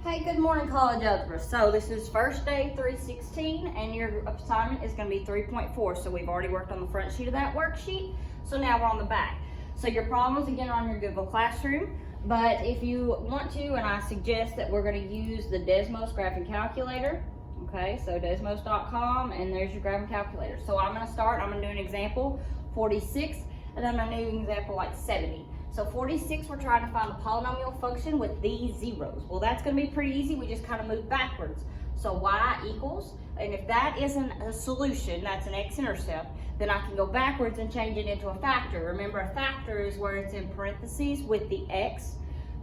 Hey, good morning, College Algebra. So this is first day 316, and your assignment is going to be 3.4. So we've already worked on the front sheet of that worksheet. So now we're on the back. So your problems, again, are on your Google Classroom. But if you want to, and I suggest that we're going to use the Desmos graphing calculator. Okay, so desmos.com, and there's your graphing calculator. So I'm going to start. I'm going to do an example, 46, and then I'm going to do an example like 70. So 46, we're trying to find the polynomial function with these zeros. Well, that's going to be pretty easy. We just kind of move backwards. So y equals, and if that isn't a solution, that's an x-intercept, then I can go backwards and change it into a factor. Remember, a factor is where it's in parentheses with the x.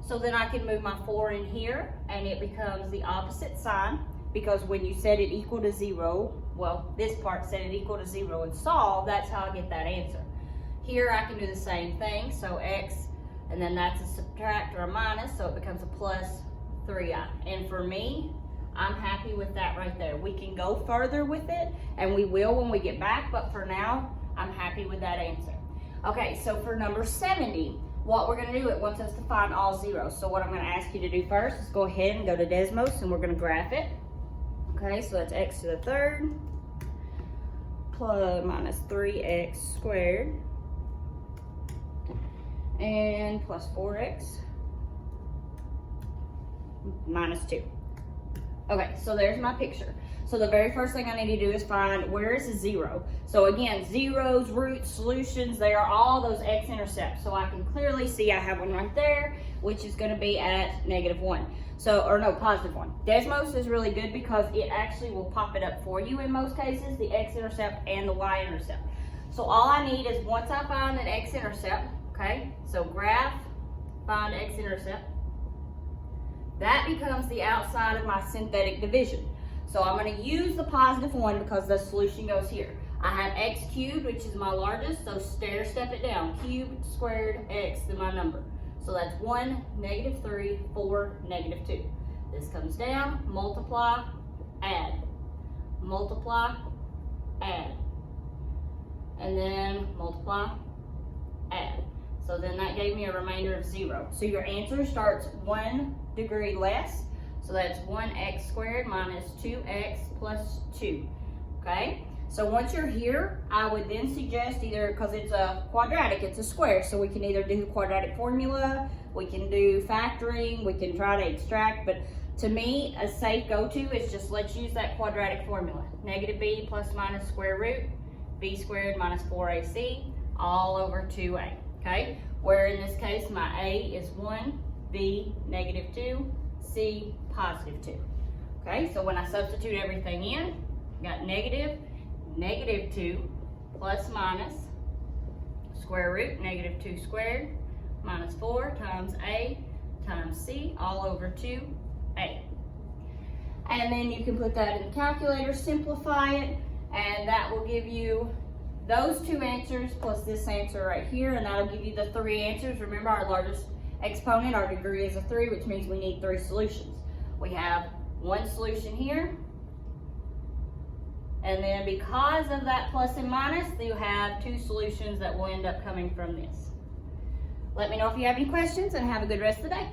So then I can move my 4 in here, and it becomes the opposite sign, because when you set it equal to 0, well, this part set it equal to 0 and solve, that's how I get that answer. Here I can do the same thing, so x, and then that's a subtract or a minus, so it becomes a plus 3i. And for me, I'm happy with that right there. We can go further with it, and we will when we get back, but for now, I'm happy with that answer. Okay, so for number 70, what we're gonna do, it wants us to find all zeros. So what I'm gonna ask you to do first is go ahead and go to Desmos, and we're gonna graph it. Okay, so that's x to the third plus minus 3x squared, and plus 4x minus 2. Okay, so there's my picture. So the very first thing I need to do is find where is the 0. So again, zeros, roots, solutions, they are all those x-intercepts. So I can clearly see I have one right there, which is going to be at -1. So, or no, +1. Desmos is really good because it actually will pop it up for you in most cases, the x-intercept and the y-intercept. So all I need is, once I find an x-intercept, okay, so graph, find x-intercept, that becomes the outside of my synthetic division. So I'm going to use the +1 because the solution goes here. I have x cubed, which is my largest, so stair step it down. Cubed, squared, x, then my number. So that's 1, -3, 4, -2. This comes down, multiply, add. Multiply, add. And then multiply, add. So then that gave me a remainder of 0. So your answer starts 1 degree less. So that's 1x squared minus 2x plus 2. Okay? So once you're here, I would then suggest either, because it's a quadratic, it's a square, so we can either do the quadratic formula, we can do factoring, we can try to extract, but to me, a safe go-to is just let's use that quadratic formula. -b plus minus square root, b squared minus 4ac, all over 2a. Okay, where in this case my a is 1, b -2, c +2. Okay, so when I substitute everything in, got -2 plus minus square root -2 squared minus 4 times a times c all over 2a. And then you can put that in the calculator, simplify it, and that will give you those 2 answers plus this answer right here, and that'll give you the 3 answers. Remember, our largest exponent, our degree is a 3, which means we need 3 solutions. We have 1 solution here, and then because of that plus and minus, you have 2 solutions that will end up coming from this. Let me know if you have any questions, and have a good rest of the day.